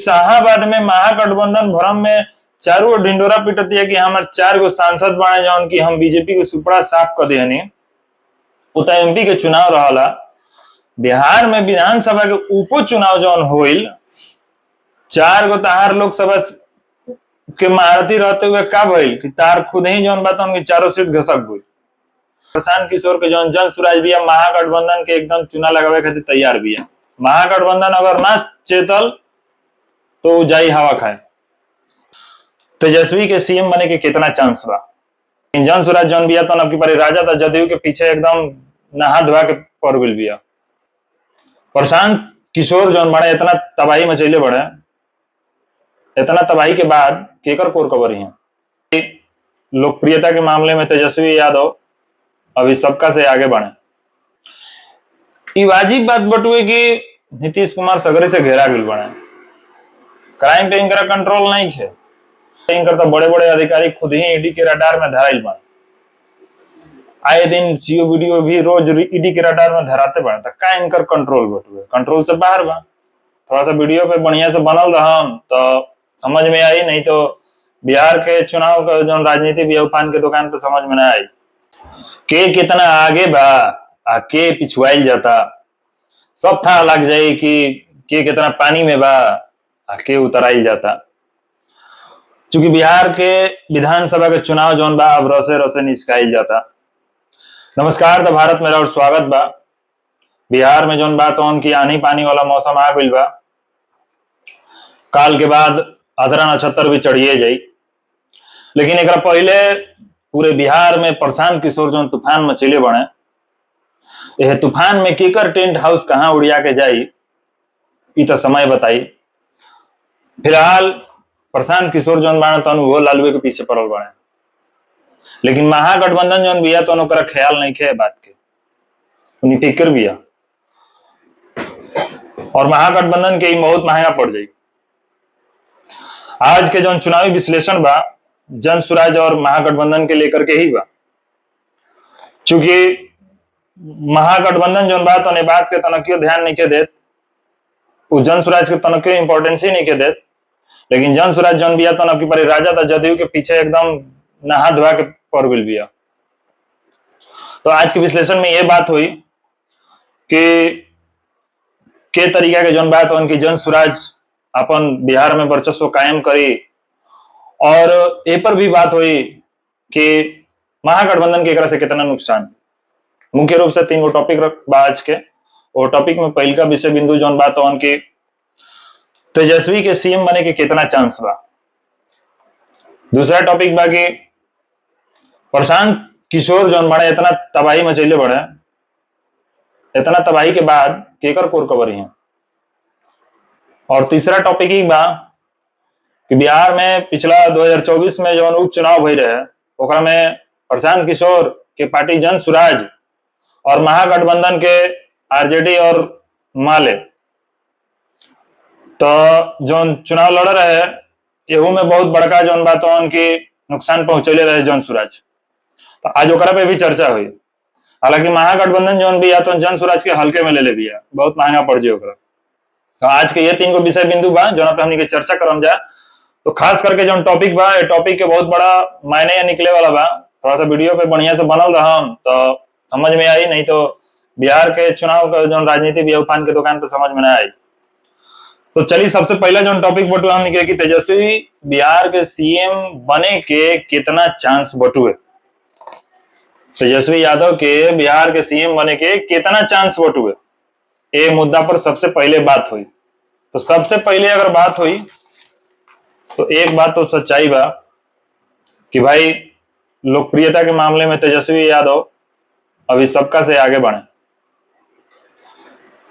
शाहाबाद में महागठबंधन भ्रम में चारों ओर ढिंडोरा पीटती है कि हमारे 4 गो सांसद बने जौन की हम बीजेपी के सुपड़ा साफ कर दिहनी। उतना एमपी के चुनाव रहला, बिहार में विधानसभा के उपचुनाव जौन होइल, 4 गो तहार लोकसभा के महारथी रहते हुए का भइल कि तार खुद ही जौन बात उनकी चारों सीट घसक गई। प्रशांत किशोर के जौन जन सुराज बिया महागठबंधन के एकदम चुनाव लगावे खातिर तैयार बिया। महागठबंधन अगर ना चेतल तो जाई हवा खाए। तेजस्वी के सीएम बने के कितना चांस बा? जन सुराज जौन बिया तो अब की बारी राजा था, जदयू के पीछे एकदम नहा धोआ के पड़ गइल बिया। प्रशांत किशोर जौन बड़े इतना तबाही मचैले बड़े, इतना तबाही के बाद केकर कोर कबर है। लोकप्रियता के मामले में तेजस्वी यादव अभी सबका से आगे बढ़े। वाजिब बात बटुए कि नीतीश कुमार सगरे से घेरा गल बने, क्राइम पे इनका कंट्रोल नहीं है। इनकर तो बड़े बड़े अधिकारी खुद ही ईडी के रडार में धराइल बने, आए दिन सीओ वीडियो भी रोज ईडी के रडार में धराते बने। तो का इनकर कंट्रोल बटुए? कंट्रोल से बाहर बा। थोड़ा सा वीडियो पे बढ़िया से बनल रहम तो समझ में आई, नहीं तो बिहार के चुनाव का जो राजनीति भी पान के दुकान पे समझ में ना आई के कितना आगे बा आ के पिछुआल जाता। सब था लग जाये कि के कितना पानी में बा आ के उतराइल जाता। चूंकि बिहार के विधानसभा के चुनाव जौन बा अब रसे रसे निष्काइल जाता। नमस्कार, तो भारत मेरा और स्वागत बा। बिहार में जौन बात उनकी आनी पानी वाला मौसम आ गइल बा। काल के बाद आद्रा नक्षत्र भी चढ़िए जाई, लेकिन एक पहले पूरे बिहार में प्रशांत किशोर जो तूफान मचेले बने, यह तूफान में केकर टेंट हाउस कहां उड़िया के जाई ई तो समय बताई। फिलहाल प्रशांत किशोर जो बने तो वो लालुए के पीछे पड़ल बने, लेकिन महागठबंधन जो बिया तो ओकरा ख्याल नहीं खे बात के, उन्हीं फिक्र बिया और महागठबंधन के बहुत महंगा पड़ जाई। आज के जो चुनावी विश्लेषण बा जन सुराज और महागठबंधन के लेकर के ही बा। चूंकि महागठबंधन जो बात उन्हें बात के तनकियो ध्यान नहीं के देत, वो जन सुराज के तनकियो इंपॉर्टेंस ही नहीं के देत, लेकिन जन सुराज जन बिया तो अब की बारी राजा था, जदयू के पीछे एकदम नहा धोआ के पड़ गइल बिया। तो आज के विश्लेषण में यह बात हुई कि के तरीका के जौन बात उनकी जन सुराज अपन बिहार में वर्चस्व कायम करी, और ए पर भी बात हुई कि महागठबंधन के एकरा से कितना नुकसान। मुख्य रूप से 3 गो टॉपिक बा आज के। और टॉपिक में पहल का विषय बिंदु जौन बात उनकी तेजस्वी के सीएम बने के कितना चांस बा। दूसरा टॉपिक बा कि प्रशांत किशोर जौन बड़े इतना तबाही मचैले बड़े, इतना तबाही के बाद केकर कोर कबर है। और तीसरा टॉपिक ही बा कि बिहार में पिछला 2024 में जो उपचुनाव भई रहे, ओकरा में प्रशांत किशोर के पार्टी जन सुराज और महागठबंधन के आरजेडी और माले तो जो चुनाव लड़ रहे, एहू में बहुत बड़का जौन बात उनकी नुकसान पहुंचले रहे जन सुराज। तो आज ओकरा पे भी चर्चा हुई। हालांकि महागठबंधन जौन भी या तो जन सुराज के हल्के में ले बिया, बहुत महंगा पड़ जाए ओकरा। तो आज के ये 3 गो विषय बिंदु बा जो पे हमनी के चर्चा करम जा। तो खास करके जो टॉपिक बा, ये टॉपिक के बहुत बड़ा मायने निकले वाला बा। थोड़ा सा वीडियो पे बढ़िया से बनल रहम तो समझ में आई, नहीं तो बिहार के चुनाव का जो राजनीति भी पान के दुकान पे समझ में ना आई। तो चलिए सबसे पहला जो टॉपिक बटुए हम निकले कि तेजस्वी बिहार के सीएम बने के कितना चांस बटुए। तेजस्वी यादव के बिहार के सीएम बने के कितना चांस बटुए, ये मुद्दा पर सबसे पहले बात हुई। तो सबसे पहले अगर बात हुई तो एक बात तो सच्चाई बा कि भाई लोकप्रियता के मामले में तेजस्वी यादव अभी सबका से आगे बढ़े।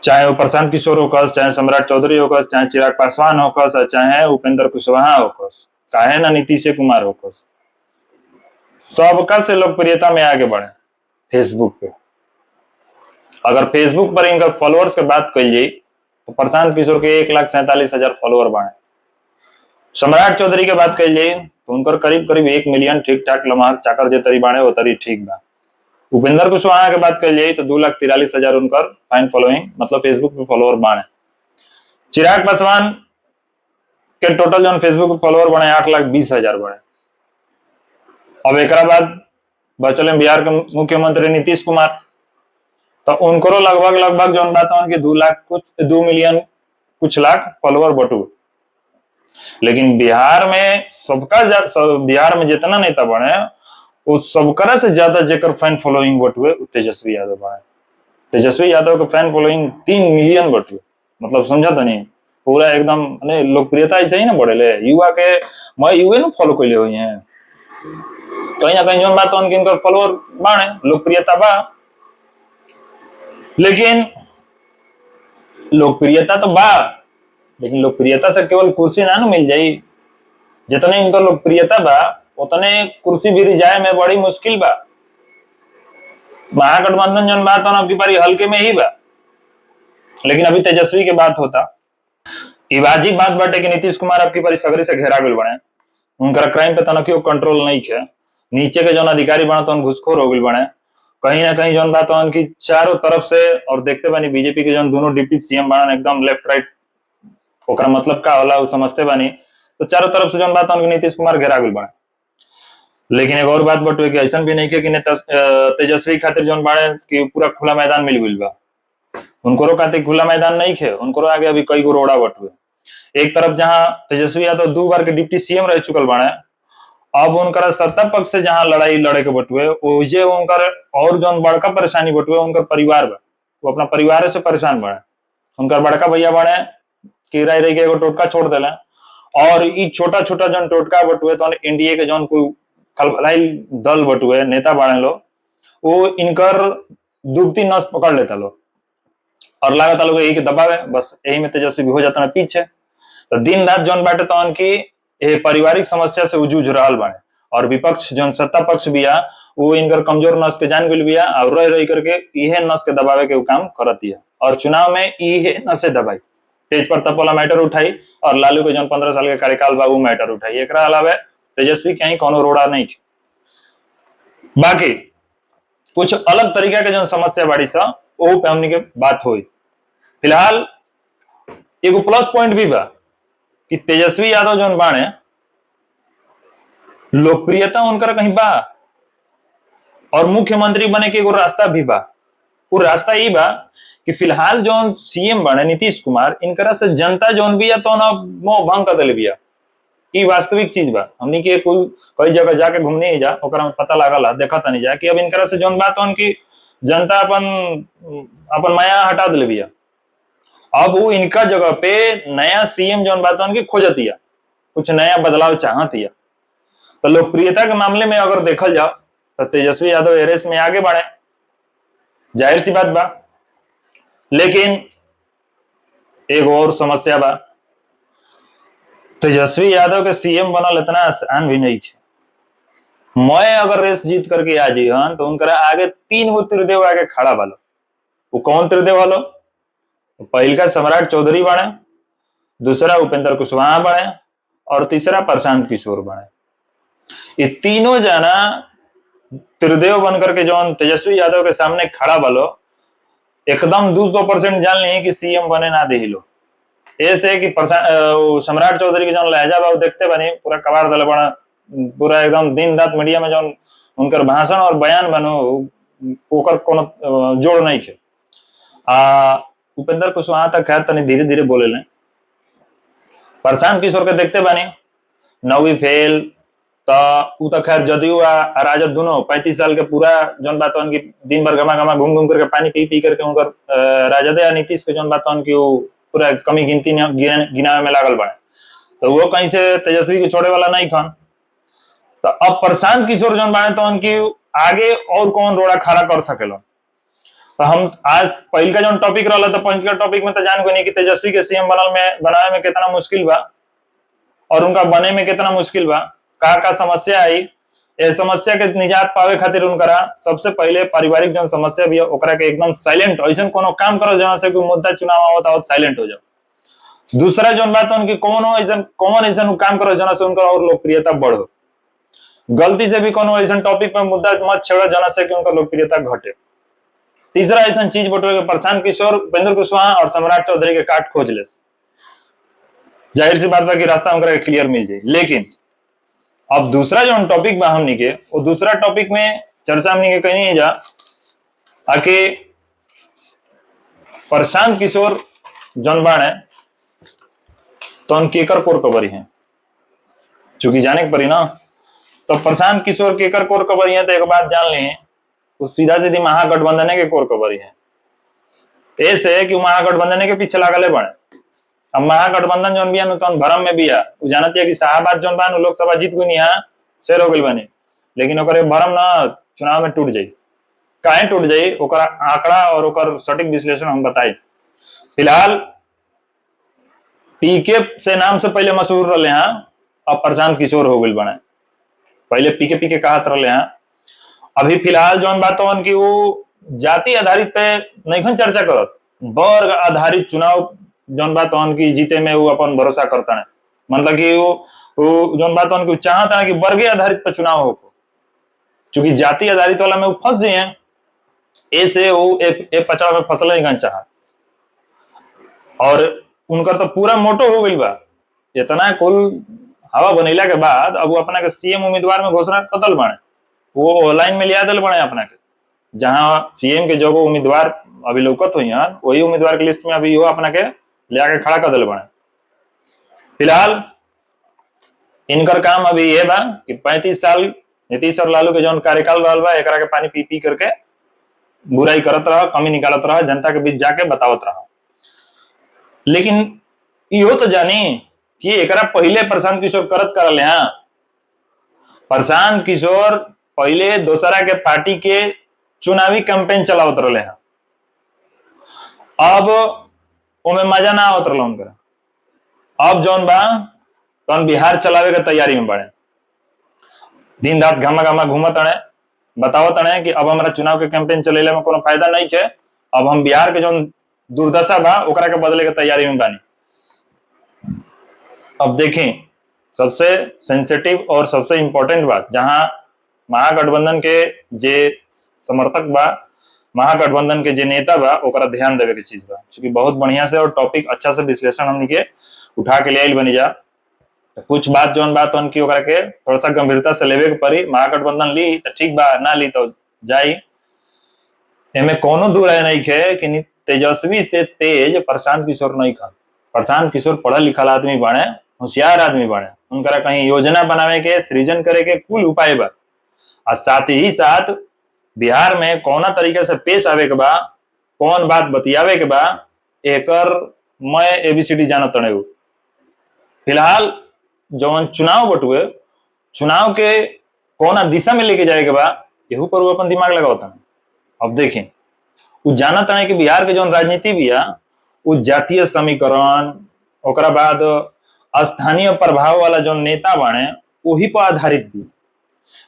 चाहे वो प्रशांत किशोर होकस, चाहे सम्राट चौधरी होकस, चाहे चिराग पासवान होकस, चाहे उपेंद्र कुशवाहा होकस, चाहे ना नीतीश कुमार होकस, सबका से लोकप्रियता में आगे बढ़े। फेसबुक पे अगर फेसबुक पर इनका फॉलोअर्स की बात कही जाए तो प्रशांत किशोर के 1,47,000 फॉलोअर बढ़े। सम्राट चौधरी के बात कही जाए तो उनकर करीब करीब 1 मिलियन ठीक ठाक लम्हा चाकर जे तरी बाणे वो तरी ठीक बा। उपेंद्र कुशवाहा के बात कही जाए तो 2,43,000 उनकर फाइन फॉलोइंग मतलब फेसबुक पे फॉलोअर बाणे। चिराग पासवान के टोटल जो फेसबुक फॉलोअर बने 8,20,000 बने। अब एक बाद बचल बिहार के मुख्यमंत्री नीतीश कुमार, तो उनको लगभग लगभग जो बात है 2 मिलियन कुछ लाख फॉलोअर बटू। लेकिन बिहार में बिहार में जितना नेता बने वो सबकरा से ज्यादा जेकर फैन फॉलोइंग बटुए तेजस्वी यादव बने। तेजस्वी यादव के फैन फॉलोइंग 3 मिलियन बटुए, मतलब समझा तो नहीं, पूरा एकदम लोकप्रियता ऐसे ही ना बढ़े। युवा के मैं युवा ना फॉलो कैले हुई है, कहीं ना कहीं जो बात उनके फॉलोअर बाणे, लोकप्रियता बा। लेकिन लोकप्रियता तो बा, लेकिन लोकप्रियता से केवल कुर्सी ना मिल जाई। जितने इनका लोकप्रियता बा उतने कुर्सी भी रिजाए में बड़ी मुश्किल बा। महागठबंधन जन बात हो आपकी बारी हल्के में ही बा, लेकिन अभी तेजस्वी के बात होता। वाजिब बात बाटे कि नीतीश कुमार आपकी बारी सगरी से घेरा गल बने, उनका क्राइम पे तनकियो कंट्रोल नहीं है। नीचे के जो अधिकारी बने तो घुसखोर हो गए बने, कहीं ना कहीं जो बात है उनकी चारों तरफ से। और देखते बानी बीजेपी के जो दोनों डिप्टी सीएम बने एकदम लेफ्ट राइट, ओकरा मतलब का होला समझते बानी, तो चारों तरफ से जो बात है नीतीश कुमार घेरा गल बने। लेकिन एक और बात बटुए कि ऐसा भी नहीं कि तेजस्वी खातिर जो बाड़े कि पूरा खुला मैदान मिल गई बा, उनको खातिर खुला मैदान नहीं खे, उनको आगे अभी कई गो रोड़ा बटुए। एक तरफ जहां तेजस्वी यादव 2 बार के डिप्टी सीएम रह चुकल बाड़े, अब उनका सत्ता पक्ष से जहां लड़ाई लड़े के बटुए ओजे उनकर और जो बड़का परेशानी बटुए उनकर परिवार बा, वो अपना परिवार से परेशान बने। उनकर बड़का भैया बने कि रह रही के एगो टोटका छोड़ दिले, और ई छोटा छोटा जो टोटका बटुए तो एनडीए के जो कोई खलबलाई दल बटुए नेता बने लो, वो इनकर डूबती नस पकड़ लेता लो और लागत लोग यही के दबावे, बस यही में तेजस्वी भी हो जाता है पीछे। तो दिन रात जौन बाटे तो उनकी पारिवारिक समस्या से जूझ रहा बाड़े, और विपक्ष जो सत्ता पक्ष बिया वो इनकर कमजोर नस के जान गई बिया, और रह रही करके इहे नस के दबावे के काम करती है। और चुनाव में इहे नसे दबाई, तेज प्रताप वाला मैटर उठाई, और लालू के जो 15 साल के कार्यकाल बा वो मैटर उठाई। एक अलावा तेजस्वी कहीं कोनो रोड़ा नहीं। बाकी कुछ अलग तरीका के जो समस्या बाड़ी सा वो पे हमनी के बात हुई। फिलहाल एगो प्लस पॉइंट भी बा कि तेजस्वी यादव जो बाणे लोकप्रियता उनका कहीं बा, और मुख्यमंत्री बने के एगो रास्ता भी बा। वो रास्ता ये बा कि फिलहाल जो सीएम बने नीतीश कुमार, इनकरा से जनता जो भी तो मोह भंग कर दिले बिया। ये वास्तविक चीज बा, हमनी के कई जगह जाके घूमने ही जा ओकरा में पता लागल देखा तनी जा कि अब इनकरा से जो बात उनकी जनता अपन माया हटा दिले बिया। अब वो इनका जगह पे नया सीएम जो बात उनकी खोजतिया, कुछ नया बदलाव चाहतिया। तो लोकप्रियता के मामले में अगर देखल जाओ तो तेजस्वी यादव रेस में आगे बढ़े, जाहिर सी बात बा। लेकिन एक और समस्या बा, तेजस्वी यादव के सीएम बनल इतना आसान भी नहीं है। मैं अगर रेस जीत करके आ जी हन तो उनका आगे 3 गो त्रिदेव आगे खड़ा वालो। वो कौन त्रिदेव वालो? पहल का सम्राट चौधरी बने, दूसरा उपेंद्र कुशवाहा बने, और तीसरा प्रशांत किशोर बने। ये तीनों जना त्रिदेव बनकर के जो तेजस्वी यादव के सामने खड़ा वालो एकदम 200% जान ली कि सीएम बने ना दे लो। ऐसे कि सम्राट चौधरी के जो लहजा बा देखते बनी पूरा कबाड़ दल बना, पूरा एकदम दिन रात मीडिया में जो उनकर भाषण और बयान बनो ओकर कोनो जोड़ नहीं थे। उपेंद्र कुशवाहा तक खैर तनी धीरे धीरे बोले लें। प्रशांत किशोर के देखते बानी 9वीं फेल, तो खैर जदयू आ राजद दोनों 35 साल के पूरा जौन बात उनकी दिन भर गमा गमा घूम घूम करके पानी पी पी करके उनकर राजद या नीतीश के जौन बात उनकी पूरा कमी गिनती गिनावे में लागल बने, तो वो कहीं से तेजस्वी के छोड़े वाला नहीं खन। तो अब प्रशांत किशोर जौन बाने तो उनकी आगे और कौन रोड़ा खड़ा कर सकेलो। तो हम आज पहल का जो टॉपिक रहा तो पंच का टॉपिक में तो जान को नहीं कि तेजस्वी के सीएम बनावे में कितना मुश्किल बा, और उनका बने में कितना मुश्किल बा, का समस्या आई। ये समस्या के निजात पावे खातिर उनकरा सबसे पहले पारिवारिक जो समस्या भी ओकरा के एकदम साइलेंट ऐसा कोनो काम करो जहाँ से कोई मुद्दा चुनाव आवता हो साइलेंट हो जाओ। दूसरा जो बात उनकी कौन ऐसा काम करो जहाँ से उनका और लोकप्रियता बढ़ो। गलती से भी कोनो ऐसा टॉपिक में मुद्दा मत छेड़ो जहाँ से कि उनका लोकप्रियता घटे। तीसरा ऐसा चीज बटोरे प्रशांत किशोर, उपेंद्र कुशवाहा और सम्राट चौधरी के काट खोज ले। जाहिर सी बात बा कि रास्ता उनका क्लियर मिल जाए। लेकिन अब दूसरा जो टॉपिक बा हमनी के, वो दूसरा टॉपिक में चर्चा हमनी के कहीं नहीं जा आके प्रशांत किशोर जौन बाणे तो उन केकर कोर कबरी है, चूंकि जाने के परी ना। तो प्रशांत किशोर केकर कोर कबरी है तो एक बात जान ली, वो सीधा सीधी महागठबंधन के कोर कबरी है। ऐसे कि महागठबंधन के पीछे लागले बने। अब महागठबंधन जौन बिया तो भरम में बिया, जानत है कि शाहबाद जौन बा लोकसभा जीत गई यहाँ शेर हो गई बनी, लेकिन ओकर भरम ना चुनाव में टूट जाई। काहे टूट जाई ओकर आंकड़ा और ओकर सटीक विश्लेषण हम बताई। फिलहाल पीके से नाम से पहले मशहूर रहे हैं, अब प्रशांत किशोर हो गई बने। पहले पीके पीके कहत रहे हैं, अभी फिलहाल जौन बात उनकी वो जाति आधारित पे नहीं चर्चा करत, वर्ग आधारित चुनाव जौन बात उनकी जीते में वो अपन भरोसा करता है। मतलब कि वो जौन बात उनकी चाहता है कि वर्ग आधारित पे चुनाव हो, क्योंकि जाति आधारित वाला में वो फंस गए हैं। ऐसे वो एक पचड़ा में फसल नहीं चाह, और उनका तो पूरा मोटो हो गई बा। इतना कुल हवा बनेला के बाद अब वो अपना के सीएम उम्मीदवार में घोषणा कतल बने, वो लाइन में लिया दल बने अपना के, जहां सीएम के जो उम्मीदवार अभी लौकत हुई हैं वही उम्मीदवार की लिस्ट में अभी वो अपना के ले आके खड़ा कर दल बने। फिलहाल इनकर काम अभी ये बा कि 35 साल नीतीश और लालू के जो कार्यकाल रहल बा एकरा के पानी पी पी करके बुराई करत रहा, कमी निकालत रहा, जनता के बीच जाके बतावत रहा। लेकिन यो तो जानी कि एकरा पहले प्रशांत किशोर करत करल हैं। प्रशांत किशोर पहले दोसरा के पार्टी के चुनावी कैंपेन चलावत रहे हैं। अब उनमें मजा ना आवत रहा उनका। अब जौन बा तो बिहार चलावे के तैयारी में बढ़े, दिन रात घमा घमा घूमत अड़े, बतावत अड़े कि अब हमारा चुनाव के कैंपेन चलेले में कोनो फायदा नहीं है, अब हम बिहार के जो दुर्दशा बा ओकरा के बदले के तैयारी में बानी। अब देखें सबसे सेंसिटिव और सबसे इंपॉर्टेंट बात, जहां महागठबंधन के जे समर्थक बा, महागठबंधन के जे नेता बा ओकरा ध्यान देवे के चीज बा, क्योंकि बहुत बढ़िया से और टॉपिक अच्छा से विश्लेषण हमनी के उठा के ले आइल बनी जा। तो कुछ बात जौन बात उनकी ओकरा के थोड़ा सा गंभीरता से लेवे के पड़ी। महागठबंधन ली तो ठीक बा, ना ली तो जाई, एमे कोनो दूर है नहीं है कि तेजस्वी से तेज प्रशांत किशोर नहीं खा। प्रशांत किशोर पढ़ल लिखल आदमी बने, होशियार आदमी बने, उनका कहीं योजना बनावे के सृजन करे के कुल उपाय बा, और साथ ही साथ बिहार में कौना तरीके से पेश आवे के बा, कौन बात बतियावे के बा, एकर मैं एबीसीडी जानत तड़े। फिलहाल जौन चुनाव बटुए, चुनाव के कौना दिशा में लेके जाए के बा, यहू पर वो अपन दिमाग लगावता है। अब देखें वो जानत है कि बिहार के जौन राजनीति भी है वो जातीय समीकरण, ओकरा बाद स्थानीय प्रभाव वाला जो नेता बने वही पर आधारित भी,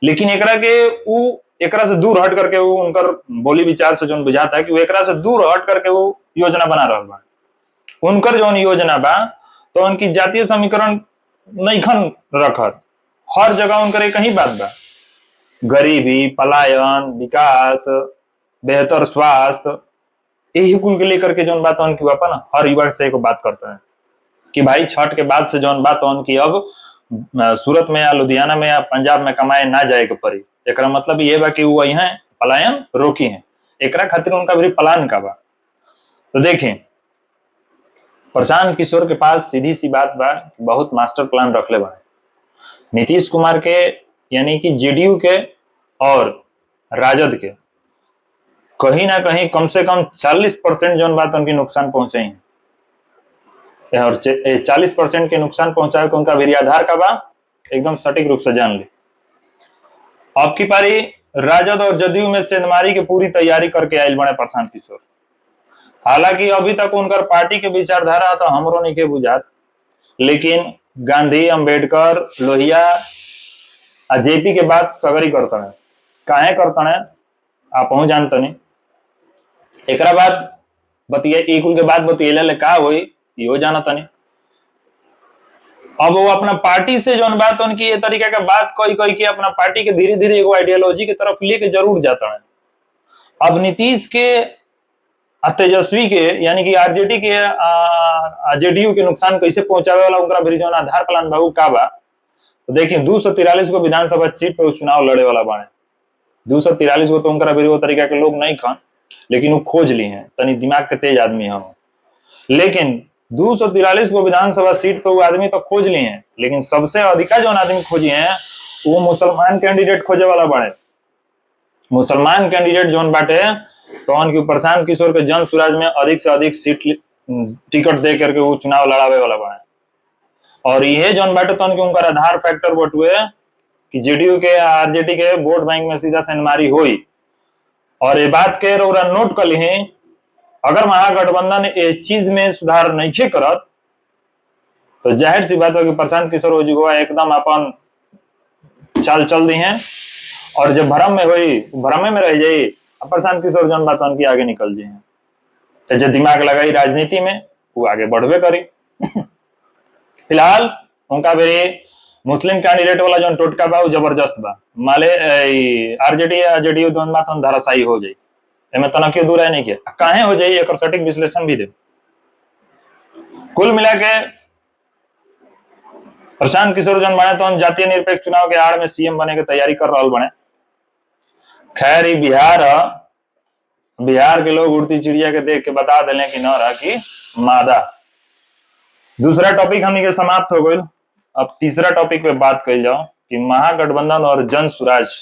लेकिन एकरा के वो एकरा से दूर हट करके वो उनकर बोली विचार से जो बुझाता है कि वो एकरा से दूर हट करके वो योजना बना रहा बा। उनकर जो योजना बा तो उनकी जातीय समीकरण नहीं खन रखत, हर जगह उनकर एक ही बात बा, गरीबी, पलायन, विकास, बेहतर स्वास्थ्य, यही कुल के लेकर के जो बात उनकी अपन हर युवा से एक बात करते हैं कि भाई छठ के बाद से जो बात उनकी अब सूरत में या लुधियाना में या पंजाब में कमाए ना जाए के पड़ी। एकरा मतलब ये बा कि वो यहाँ पलायन रोकी है, एकरा खातिर उनका भी प्लान का बा। तो देखें प्रशांत किशोर के पास सीधी सी बात बा, बहुत मास्टर प्लान रख ले बा नीतीश कुमार के, यानी कि जेडीयू के और राजद के कहीं ना कहीं कम से कम 40% जो बात उनकी नुकसान पहुंचे हैं, और 40% के नुकसान पहुंचाए को उनका भी आधार का बा, एकदम सटीक रूप से जान ले। अब की पारी राजद और जदयू में सेंधमारी की पूरी तैयारी करके आयल बने प्रशांत किशोर। हालांकि अभी तक उनकर पार्टी के विचारधारा तो हमरो नहीं के बुझात, लेकिन गांधी, अंबेडकर, लोहिया और जेपी के बात सगरी करते हैं। काहे करते हैं आप जानते नहीं। एक बाद बतिया कुल के बाद बतियले का हुई यो जानत नहीं। अब वो अपना पार्टी से जो बात उनकी ये तरीके का बात कोई कोई की अपना पार्टी के धीरे धीरे एगो आइडियोलॉजी की तरफ लेके जरूर जाता है। अब नीतीश के तेजस्वी के यानी कि आरजेडी के जेडीयू के नुकसान कैसे पहुंचावे वाला उनका भी जौन आधार प्लान बा का बा। तो देखिए 243 को विधानसभा सीट पे चुनाव लड़े वाला बाड़े। 243 को तो उनका भी वो तरीका के लोग नहीं खन, लेकिन वो खोज ली हैं, तनी दिमाग के तेज आदमी हम। लेकिन 243 को विधानसभा सीट पे वो आदमी तो खोज लिए हैं, लेकिन सबसे अधिका जो आदमी खोजी हैं वो मुसलमान कैंडिडेट खोजे वाला बाड़े। मुसलमान कैंडिडेट जोन बाटे तो उनके प्रशांत किशोर के जन स्वराज में अधिक से अधिक सीट टिकट दे करके वो चुनाव लड़ावे वाला बने। और ये जोन बाटे तो उनका आधार फैक्टर बटुए कि जेडीयू के आरजेडी के वोट बैंक में सीधा सेनमारी हुई। और ये बात के नोट कर ली, अगर महागठबंधन ये चीज में सुधार नहीं करत तो जाहिर सी बात है कि प्रशांत किशोर जुगवा एकदम अपन चाल चल दी हैं, और जब भ्रम में हुई भ्रमे में रह जाई, प्रशांत किशोर जौन बात उनकी आगे निकल जाए। तो जो दिमाग लगाई राजनीति में वो आगे बढ़वे करी। फिलहाल उनका भी मुस्लिम कैंडिडेट वाला जो टोटका बा जबरदस्त बा। माले आरजेडी या जेडीयू दोनों बात धराशायी हो जाए, एमे तना क्यों दूर है नहीं किया काहे हो जाए, एक सटीक विश्लेषण भी दे। कुल मिला के प्रशांत किशोर जन बने तो जातीय निरपेक्ष चुनाव के आड़ में सीएम बने की तैयारी कर रहा बने। खैर बिहार के लोग उड़ती चिड़िया के देख के बता दिले कि न रहा कि मादा। दूसरा टॉपिक हम के समाप्त हो गई। अब तीसरा टॉपिक पे बात कर जाओ कि महागठबंधन और जन स्वराज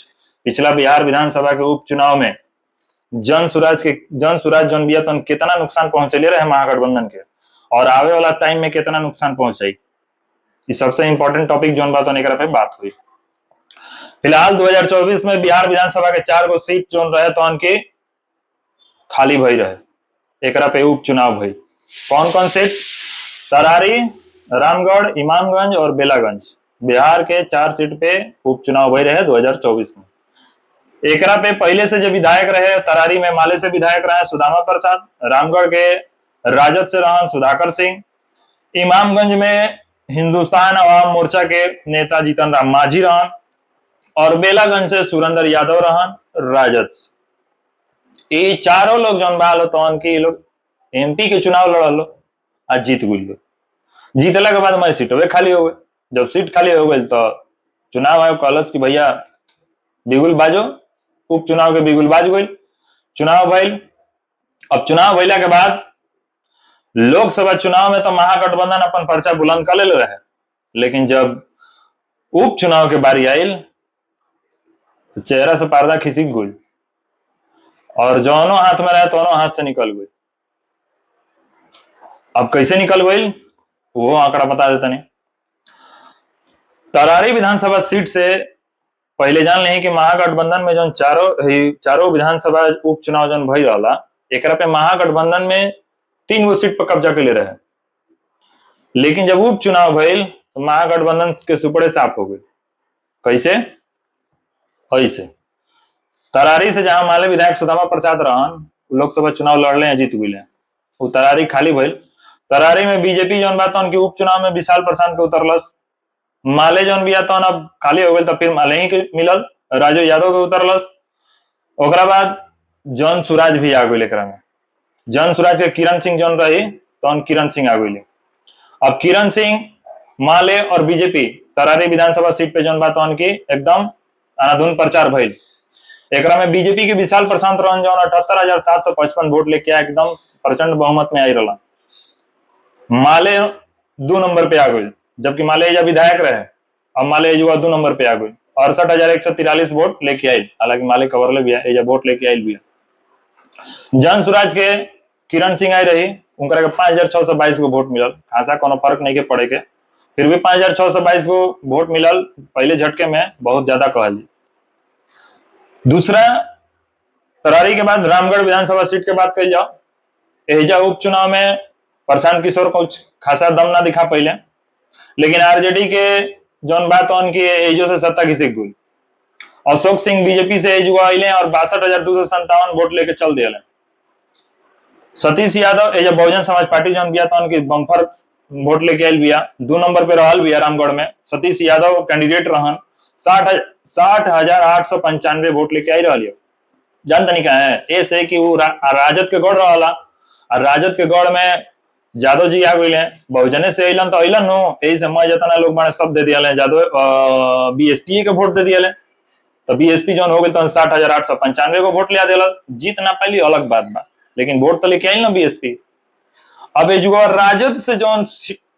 पिछला बिहार विधानसभा के उपचुनाव में जन स्वराज जन बिया तो कितना नुकसान पहुंचले रहे महागठबंधन के, और आवे वाला टाइम में कितना नुकसान पहुंचाई, ये सबसे इंपॉर्टेंट टॉपिक जोन बात होने पे बात हुई। फिलहाल 2024 में बिहार विधानसभा के 4 गो सीट जोन रहे तो उनकी खाली भई रहे, एक पे उपचुनाव भई। कौन कौन सीट? तरारी, रामगढ़, इमामगंज और बेलागंज। बिहार के 4 सीट पे उपचुनाव भई रहे 2024 में। एक पे पहले से जो विधायक रहे, तरारी में माले से विधायक रहे सुदामा प्रसाद, रामगढ़ के राजद से रहन सुधाकर सिंह, इमामगंज में हिंदुस्तान अवाम मोर्चा के नेता जीतन राम मांझी रहन, और बेलागंज से सुरेंद्र यादव रहन राजद से। ये चारों लोग जौन बा तो उनके लोग एमपी के चुनाव लड़ल आज जीत गई। जीतला के बाद मैं सीटों खाली हो गई। जब सीट खाली हो गई तो चुनाव आयोग कहलस कि भैया बिगुल बाजो, उपचुनाव के बिगुल बाज गई। चुनाव भइल। अब चुनाव भइला के बाद लोकसभा चुनाव में तो महागठबंधन अपन पर्चा बुलंद कर ले रहे, लेकिन जब उपचुनाव के बारी आयल तो चेहरा से पर्दा खिसक गई और दोनों हाथ में रहे दोनों हाथ से निकल गई। अब कैसे निकल गई वो आंकड़ा बता देता नहीं। तरारी विधानसभा सीट से पहले जान लें कि महागठबंधन में जो चारों विधानसभा उपचुनाव जो भई रहा, एक पे महागठबंधन में 3 गो सीट पर कब्जा के ले रहे, लेकिन जब उपचुनाव भइल तो महागठबंधन के सुपड़े साफ हो गई। कैसे? ऐसे तरारी से जहां माले विधायक सुदामा प्रसाद रहन लोकसभा चुनाव लड़ले जीत गई, वो तरारी खाली भइल। तरारी में बीजेपी जौन बात उनके उपचुनाव में विशाल प्रशांत के उतरलस। माले जौन भी आता अब खाली हो गई तो फिर माले ही के मिलल, राजू यादव के उतरलस। ओकरा बाद जन स्वराज भी आ गई एकरा में। जन स्वराज के किरण सिंह जौन रही तो किरण सिंह आ गई। अब किरण सिंह, माले और बीजेपी तरारी विधानसभा सीट पे जौन बात उनकी एकदम अनाधुन प्रचार भइल। एकरा में बीजेपी के विशाल प्रशांत रहन जौन 78,755 वोट लेके एकदम प्रचंड बहुमत में आई रहा। माले 2 नंबर पे आ गई, जबकि माले जब विधायक रहे, अब माले युवा 2 नंबर पे आ गई 68,143 वोट लेके आई। हालांकि माले कवर ले भी वोट लेके आई भी। जन स्वराज के किरण सिंह आई रही, उनका 5,622 को वोट मिलल, खासा कोनो फर्क नहीं के पड़े के, फिर भी 5,622 को वोट मिलल पहले झटके में बहुत ज्यादा कहल जी। दूसरा तरारी के बाद रामगढ़ विधानसभा सीट के बात कही जाओ। एजा उपचुनाव में प्रशांत किशोर को खासा दम ना दिखा पहले, लेकिन आरजेडी के जौन बात उनकी एजो से सत्ता खिसक गई। अशोक सिंह बीजेपी से एजुआ आइले और 62,257 वोट लेके चल दिए। सतीश यादव एजा बहुजन समाज पार्टी जौन बिया तो उनकी बम्फर वोट लेके आयल बिया, 2 नंबर पे रहल बिया रामगढ़ में। सतीश यादव कैंडिडेट रहन 60,895 वोट लेके आई रही। जानते नहीं क्या है ऐसे कि वो राजद के गढ़ रहा, और राजद के गढ़ में जादव जी आ गए, बहुजने से अलन तो अलन नो, यही से मैं जितना लोग मैंने सब दे दिया जादव बीएसपी के वोट दे दिया, तो बीएसपी जो हो गई तो 60,895 को वोट लिया दिला। जीत ना पहली अलग बात बा, लेकिन वोट तो लेके आई ना बीएसपी। अब जो राजद से जो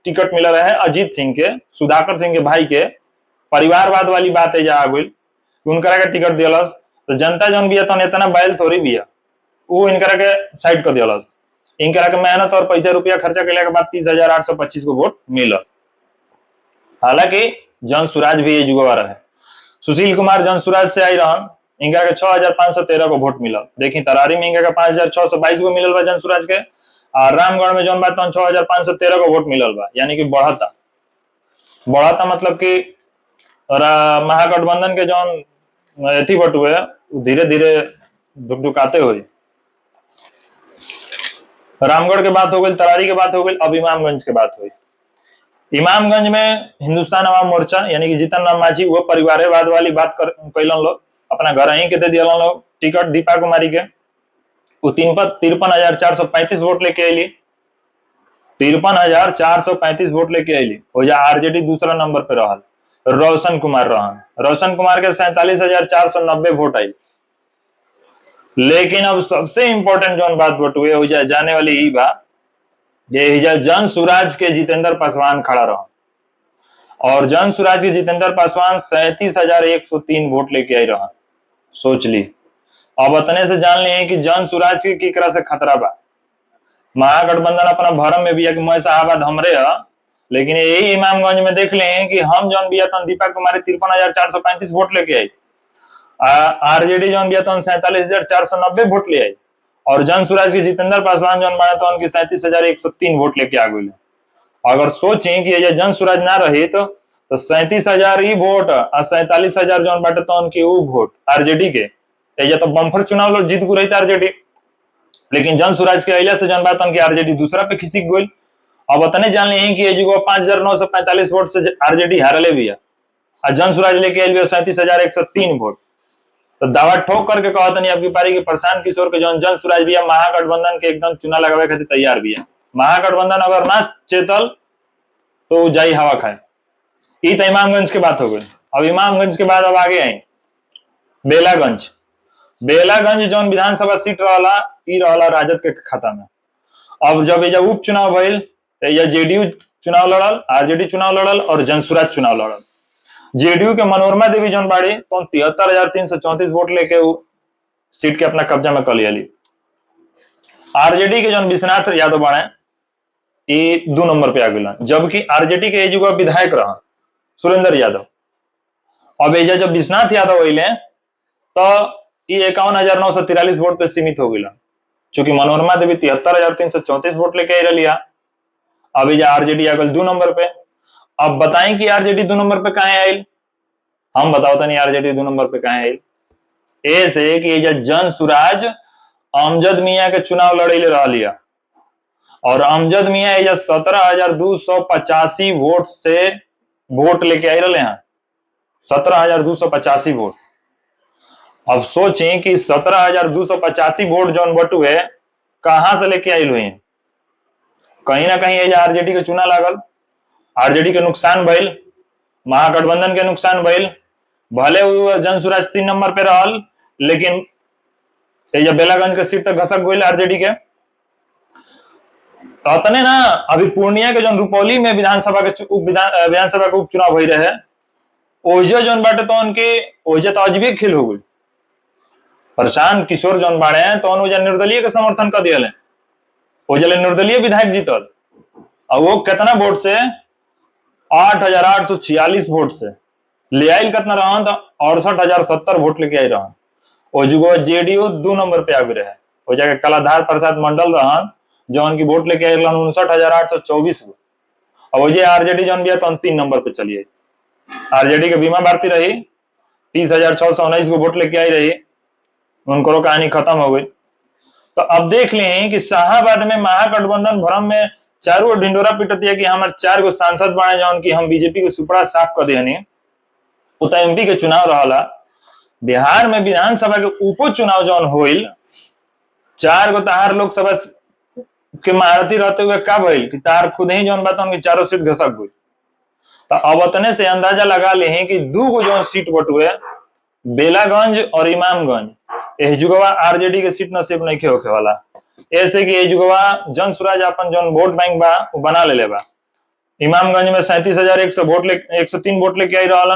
टिकट मिला रहे अजीत सिंह के, सुधाकर सिंह के भाई के, परिवारवाद वाली बात है जा गई, उनकरा के टिकट दिलस, तो जनता जौन भी है इतना बैल थोड़ी भी है, वो इनकरा के साइड कर दिलस। इनकरा के मेहनत और पैसा रुपया खर्चा के बाद 30,825 को वोट मिला। हालांकि जन सुराज भी ये जुगवा रहे, सुशील कुमार जन सुराज से आई रहन, इनका के 6,513 को वोट मिला। देखी तरारी में इनका 5,622 को मिलल बा जन सुराज के, और रामगढ़ में जौन बात 6,513 को वोट मिलल बा, यानी कि बढ़ता मतलब कि महागठबंधन के जौन एथी वोट हुए धीरे धीरे धुकधुकाते हुए। रामगढ़ के बात हो गई, तरारी के बात हो गई, अब इमामगंज के बात हुई। इमामगंज में हिंदुस्तान अवाम मोर्चा यानी कि जीतन राम मांझी वो परिवारवाद वाली बात कैलन लोग, अपना घर ही के दे दिया लोग टिकट दीपा कुमारी के, वो 53,435 वोट लेके अली, 53,435 वोट लेके अली। हो जा आरजेडी दूसरा नंबर पे रहा, रोशन कुमार रहन, रोशन कुमार के 47,490 वोट आई। लेकिन अब सबसे इंपॉर्टेंट जो बात बटुए हो जाए जाने वाली ही बा, ये जन सुराज के जितेंद्र पासवान खड़ा रहा, और जन सुराज के जितेंद्र पासवान 37,103 वोट लेके आई रहा। सोच ली, अब इतने से जान ली कि जन सुराज के केकरा से खतरा बा। महागठबंधन अपना भरम में भी है कि मैं साहबाद हमरे है, लेकिन यही इमामगंज में देख लें कि हम जौन भी दीपा कुमारी 53,435 वोट लेके आई, आरजेडी जौन भी 47,490 वोट ले आई, और जन सुराज के जितेंद्र पासवान जौन बने तो उनकी 37,103 वोट लेके आ गई। अगर सोचें कि ये जन सुराज ना रही तो 37,000 ही वोट और 47,000 जौन बाटे तो उनकी वो वोट आरजेडी के, ये तो बम्फर चुनाव लोग जीत को रही आरजेडी। लेकिन जन सुराज के अहिला से जौन बात उनकी आरजेडी दूसरा पे खिसिक गई। अब इतने जान ली कि ये 5,945 वोट से आरजेडी हारले भी है, और जन सुराज लेके आई 37,103 वोट। तो दावा ठोक करके कहता नहीं आपकी पारी की प्रशांत किशोर के जन सुराज भी है महागठबंधन के एकदम चुना लगावे खातिर तैयार भी है। महागठबंधन अगर ना चेतल तो जाई हवा खाए। ई तो इमामगंज के बात हो गई। अब इमामगंज के बाद अब आगे आई बेलागंज। बेलागंज जौन विधानसभा सीट रहला ई रहला राजद के खाता में। अब जब ये उपचुनाव भइल तो ये जेडीयू चुनाव लड़ल, आरजेडी चुनाव लड़ल और जनसुराज चुनाव लड़ल। जेडीयू के मनोरमा देवी जौन बाड़ी तो 73,334 वोट लेके सीट के अपना कब्जा में कर लिया। आरजेडी के जौन विश्वनाथ यादव बाड़े ये 2 नंबर पे आ गया, जबकि आरजेडी के एजुगा विधायक रहा सुरेंद्र यादव। अब एजा जब विश्वनाथ यादव अले तो ये 51,943 वोट पे सीमित हो गया, चूंकि मनोरमा देवी 73,334 वोट लेके आ रही। अब एजा आरजेडी आ गई 2 नंबर पे। अब बताएं कि आरजेडी 2 नंबर पे कहां आयल, हम बताओ तो नहीं आरजेडी 2 नंबर पे कहां आयल। ऐसे कि जन सुराज अमजद मियां के चुनाव लड़े रह लिया, और अमजद मियां 17,285 वोट से वोट लेके आई रहे हैं, 17,285 वोट। अब सोचें कि 17,285 वोट जौन बटुए कहां से लेके आई हुई, कहीं ना कहीं आरजेडी के चुना लागल, आरजेडी के नुकसान भइल, महागठबंधन के नुकसान भइल। भले वो जन सुराज 3 नंबर पे रहल, लेकिन बेलागंज के सीट तक घसक गई आरजेडी के। तने ना अभी पूर्णिया के जौन रुपौली में विधानसभा के उपचुनाव हो रहे, ओजे जौन बाटे तो उनके ओजे तो अजबी खेल हो गई। प्रशांत किशोर जौन बाड़े हैं तो ओजे निर्दलीय के समर्थन कर दिया, ओजे निर्दलीय विधायक जीतल, और वो कितना वोट से 8,846 वोट से ले आयल, कितना रहन तो 68,070 वोट लेके आई रहन। ओजुगो जेडीयू 2 नंबर पे आ गए रहे, हो जाके कलाधार प्रसाद मंडल रहन जो उनकी वोट लेके आई रहन 59,824 गो। अब वो आरजेडी जौन भी तो 3 नंबर पे चलिए। आरजेडी के बीमा भारती रही 30,619 को वोट लेके आई रही, उनको कहानी खत्म हो गई। तो अब देख लें कि शाहबाद में महागठबंधन भरम में चारों ढिंडोरा पिटती है कि हमारे 4 गो सांसद बने जौन की हम बीजेपी के सुपड़ा साफ कर देनी। उत एमपी के चुनाव रहा, बिहार में विधानसभा के उपचुनाव जौन होइल, 4 गो तहार लोकसभा के महारथी रहते हुए का भइल कि तार खुद ही जौन बात उनकी चारों सीट घसक गई। तो अब उतने से अंदाजा लगा ले कि दू गो जो सीट बटुए बेलागंज और इमामगंज एह जुगवा आरजेडी के सीट नसीब नहीं होखे वाला। ऐसे कि जुगवा जन स्वराज अपन जौन वोट बैंक बा वो बना ले बा। इमामगंज में 37,100 वोट ले 103 वोट लेके आई रहा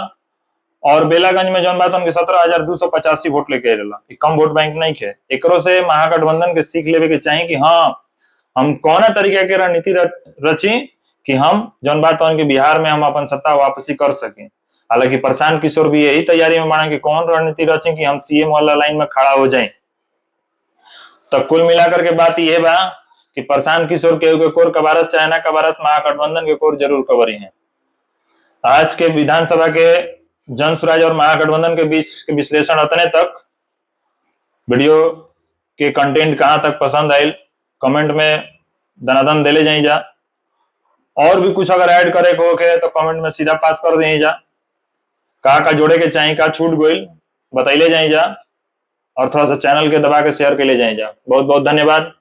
और बेलागंज में जौन बात उनके 17,285 वोट लेके आई रहा। कम वोट बैंक नहीं है। एकरो से महागठबंधन के सीख लेवे के चाहिए कि हाँ हम कौन तरीके के रणनीति रची कि हम जौन बात उनके बिहार में हम अपन सत्ता वापसी कर सके। हालांकि प्रशांत किशोर भी यही तैयारी में बना कि कौन रणनीति रचे कि हम सीएम वाला लाइन में खड़ा हो जाए। तो कुल मिलाकर के बात यह बा कि प्रशांत किशोर के कोर कबारस चाहे ना कबारस महागठबंधन के कोर जरूर कबरी है। आज के विधानसभा के जन स्वराज और महागठबंधन के बीच के विश्लेषण उतने तक। वीडियो के कंटेंट कहां तक पसंद आयल कमेंट में दनादन देले जाई जा। और भी कुछ अगर ऐड करे को है तो कमेंट में सीधा पास कर दे जा। का जोड़े के चाहिए का छूट गोइल बताइले जाई जा और थोड़ा सा चैनल के दबा के शेयर के ले जाए जा। बहुत बहुत धन्यवाद।